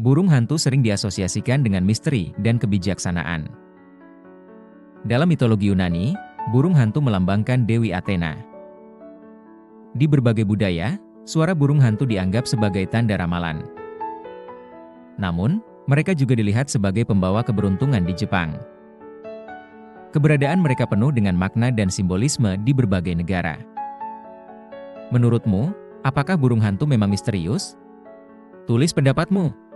Burung hantu sering diasosiasikan dengan misteri dan kebijaksanaan. Dalam mitologi Yunani, burung hantu melambangkan Dewi Athena. Di berbagai budaya, suara burung hantu dianggap sebagai tanda ramalan. Namun, mereka juga dilihat sebagai pembawa keberuntungan di Jepang. Keberadaan mereka penuh dengan makna dan simbolisme di berbagai negara. Menurutmu, apakah burung hantu memang misterius? Tulis pendapatmu.